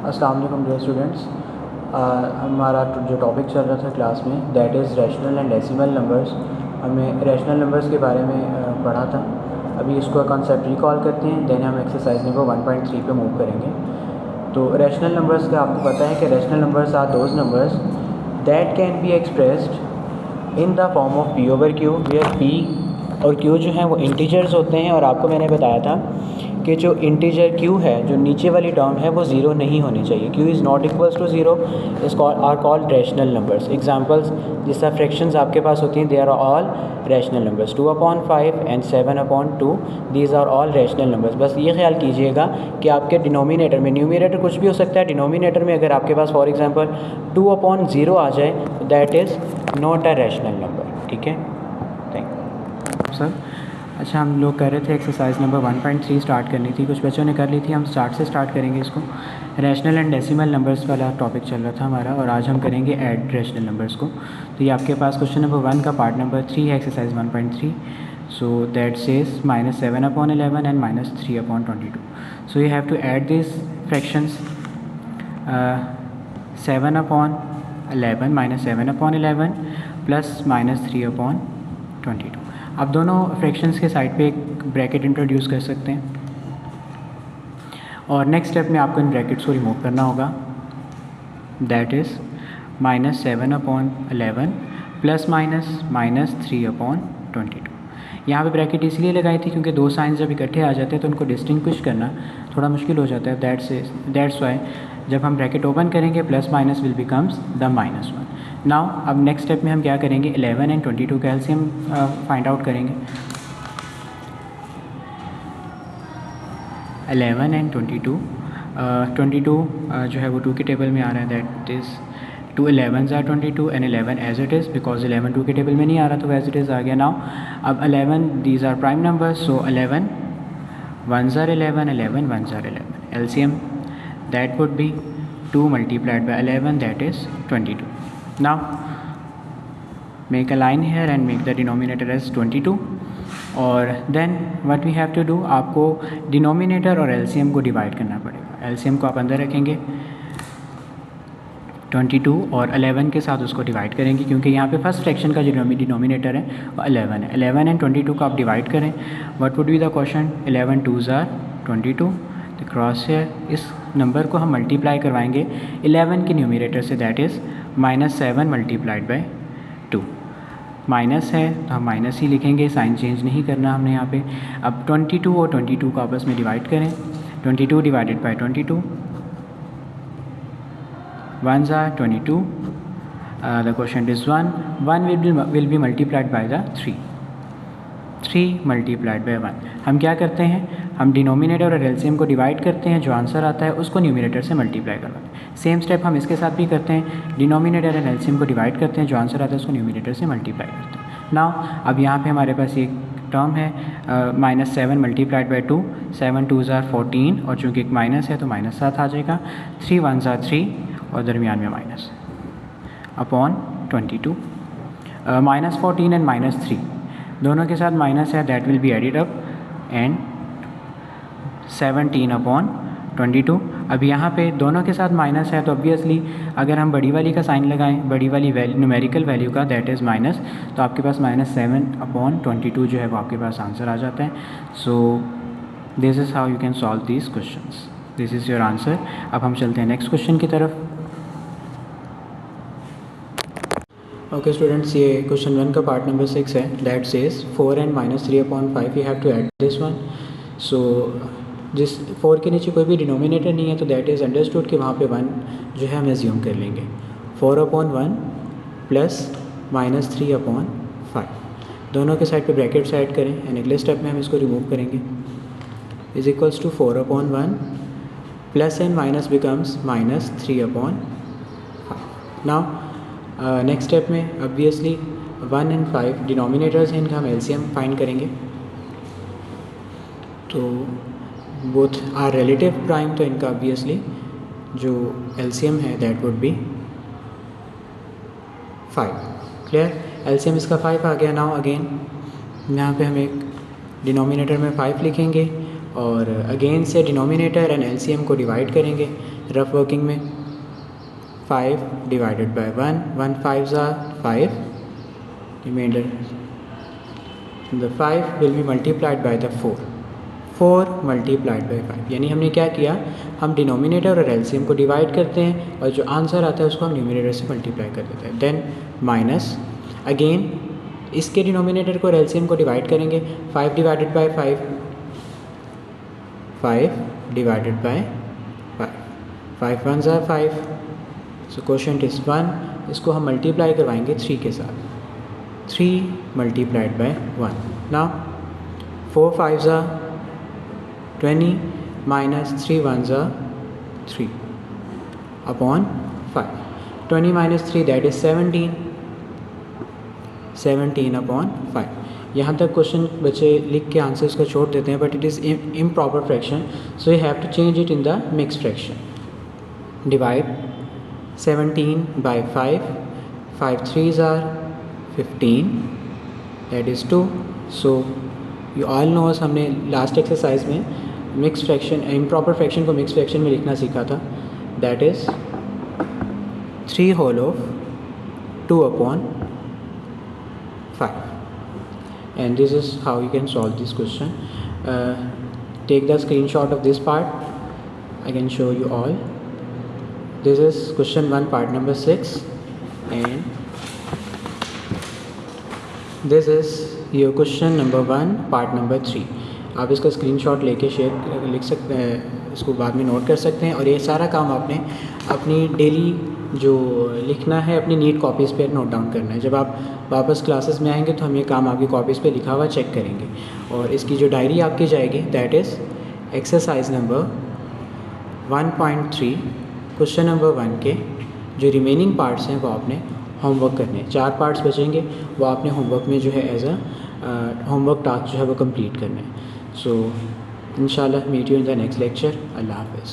अस्सलाम वालेकुम dear students. हमारा जो टॉपिक चल रहा था क्लास में that is rational and decimal numbers. हमने रैशनल नंबर्स के बारे में पढ़ा था। अभी इसको कॉन्सेप्ट रिकॉल करते हैं, देन हम एक्सरसाइज नंबर 1.3 पे मूव करेंगे। तो रैशनल नंबर्स का आपको पता है कि rational numbers are those numbers that can be expressed in the form of P over Q, where P और क्यू जो हैं वो इंटीजर्स होते हैं। और आपको मैंने बताया था कि जो इंटीजर क्यू है, जो नीचे वाली टर्म है, वो ज़ीरो नहीं होनी चाहिए। Q is not equals to zero is are called rational numbers. Examples जिस तरह फ्रैक्शंस आपके पास होती हैं, they are all rational numbers. 2/5 and 7/2 these are all rational numbers. बस ये ख्याल कीजिएगा कि आपके डिनोमिनेटर में, न्यूमरेटर कुछ भी हो सकता है, डिनोमिनेटर में अगर आपके पास फॉर एग्जांपल 2/0 आ जाए तो that is not a rational number. ठीक है, थैंक यू सर। अच्छा, हम लोग कर रहे थे एक्सरसाइज नंबर 1.3 स्टार्ट करनी थी, कुछ बच्चों ने कर ली थी। हम स्टार्ट से स्टार्ट करेंगे इसको। रैशनल एंड डेसिमल नंबर्स वाला टॉपिक चल रहा था हमारा, और आज हम करेंगे ऐड रैशनल नंबर्स को। तो ये आपके पास क्वेश्चन नंबर 1 का पार्ट नंबर 3 है, exercise 1.3। So that says -7/11 and -3/22। So you have to add this fractions. 7/11 -7/11 plus -3/22। आप दोनों फ्रैक्शंस के साइड पे एक ब्रैकेट इंट्रोड्यूस कर सकते हैं, और नेक्स्ट स्टेप में आपको इन ब्रैकेट्स को रिमूव करना होगा। That is -7/11 plus -3/22। यहाँ पे ब्रैकेट इसलिए लगाई थी क्योंकि दो साइंस जब इकट्ठे आ जाते हैं तो उनको डिस्टिंग्विश करना थोड़ा मुश्किल हो जाता है। दैट्स वाई जब हम ब्रैकेट ओपन करेंगे plus minus will becomes the -1। Now अब नेक्स्ट स्टेप में हम क्या करेंगे, 11 एंड 22 का एलसीएम फाइंड आउट करेंगे। 11 एंड 22 जो है वो 2 के टेबल में आ रहा है। That is 2 11s are 22 and 11 as it is, because 11 2 के टेबल में नहीं आ रहा तो एज इट इज़ आ गया। नाउ अब 11 these are prime numbers, so 11 1s are 11, 11 1s are 11। LCM that would be 2 multiplied by 11, that is 22। Now make a line here and make the denominator as 22, और then what we have to do, आपको denominator और LCM को divide करना पड़ेगा। LCM को आप अंदर रखेंगे 22 और 11 के साथ उसको डिवाइड करेंगे, क्योंकि यहाँ पे फर्स्ट फ्रैक्शन का जो डिनोमिनेटर है वो 11 है। 11 एंड 22 को आप डिवाइड करें, what would be the question, 11 2s are 22, the cross है। इस नंबर को हम मल्टीप्लाई करवाएंगे 11 के न्यूमरेटर से, that is -7 multiplied by 2। Minus है तो हम माइनस ही लिखेंगे, साइन चेंज नहीं करना हमने यहाँ पे। अब 22 और 22 को आपस में डिवाइड करें, 22 divided by 22, 1s are 22, the quotient is 1 will be multiplied by the 3 multiplied by 1। हम क्या करते हैं, हम डिनोमिनेटर और एलसीएम को डिवाइड करते हैं, जो आंसर आता है उसको न्यूमरेटर से मल्टीप्लाई करवाते हैं। सेम स्टेप हम इसके साथ भी करते हैं, डिनोमिनेटर और एलसीएम को डिवाइड करते हैं, जो आंसर आता है उसको न्यूमरेटर से मल्टीप्लाई करते हैं। नाउ अब यहाँ पे हमारे पास एक टर्म है -7 multiplied by 2, 7 2s are 14, और चूँकि एक माइनस है तो माइनस साथ आ जाएगा, 3 1s are 3 और दरमियान में माइनस अपॉन 22। -14 एंड -3 दोनों के साथ माइनस है, that will be added up and 17/22। अब यहाँ पे दोनों के साथ माइनस है तो ऑब्वियसली अगर हम बड़ी वाली का साइन लगाएं, बड़ी वाली न्यूमेरिकल वैल्यू का, दैट इज़ माइनस, तो आपके पास -7/22 जो है वो आपके पास आंसर आ जाता है। So this is how you can solve these questions, this is your answer. अब हम चलते हैं नेक्स्ट क्वेश्चन की तरफ। ओके स्टूडेंट्स, ये क्वेश्चन 1 का पार्ट नंबर 6 है। That says 4 and -3/5 you have to add this one. So जिस 4 के नीचे कोई भी डिनोमिनेटर नहीं है तो दैट इज़ अंडरस्टूड कि वहाँ पे 1 जो है हम एज्यूम कर लेंगे। 4/1 प्लस -3/5 दोनों के साइड पे ब्रैकेट्स ऐड करें, एंड अगले स्टेप में हम इसको रिमूव करेंगे, is equals to 4/1 plus and minus becomes -3/5। Now next step में ऑब्वियसली 1 एंड 5 डिनोमिनेटर्स हैं, इनका हम एलसीएम फाइंड करेंगे। तो बोथ आर रिलेटिव प्राइम, तो इनका ऑब्वियसली जो एलसीएम है that would B 5। Clear, LCM इसका 5 आ गया। नाउ अगेन यहाँ पे हम एक डिनोमिनेटर में 5 लिखेंगे और अगेन से डिनोमिनेटर एंड एलसीएम को डिवाइड करेंगे रफ वर्किंग में। 5 divided by 1, 1 5s are 5, remainder the 5 will be multiplied by the 4, 4 multiplied by 5, यानी हमने क्या किया, हम डिनोमिनेटर और एलसीएम को डिवाइड करते हैं और जो आंसर आता है उसको हम न्यूमरेटर से मल्टीप्लाई कर देते हैं। देन माइनस अगेन इसके डिनोमिनेटर को और एलसीएम को डिवाइड करेंगे। 5 divided by 5, 5 divided by 5, 5 1s are 5, so quotient is 1। इसको हम मल्टीप्लाई करवाएंगे 3 के साथ, 3 multiplied by 1। Now 4 5s are 20 minus 3 1s are 3 upon 5, 20 minus 3 that is 17, 17 upon 5। यहाँ तक क्वेश्चन बच्चे लिख के आंसर्स को छोड़ देते हैं, but it is improper fraction, so you have to change it in the mix fraction. Divide 17 by 5, 5 3s are 15, that is 2। so you all knows हमने लास्ट एक्सरसाइज में मिक्स फ्रैक्शन इम्प्रॉपर फ्रैक्शन को mix fraction में लिखना सीखा था, that is 3 whole of 2 upon 5, and this is how you can solve this question. Take the screenshot of this part, I can show you all. This is question 1 part number 6 and this is your question number 1 part number 3। आप इसका screenshot लेके share लिख सकते हैं, इसको बाद में note कर सकते हैं। और ये सारा काम आपने अपनी डेली जो लिखना है अपनी नीट कॉपीज़ पे नोट डाउन करना है। जब आप वापस क्लासेस में आएंगे तो हम ये काम आपकी कॉपीज़ पे लिखा हुआ चेक करेंगे। और इसकी जो डायरी आपकी जाएगी that is exercise number 1.3 question number 1 के जो रिमेनिंग पार्ट्स हैं वो आपने होमवर्क करने हैं। 4 पार्ट्स बचेंगे, वो आपने होमवर्क में जो है एज अ होमवर्क टास्क जो है वो कंप्लीट करना है। सो इंशाल्लाह meet you in the next lecture. अल्लाह हाफ़िज़।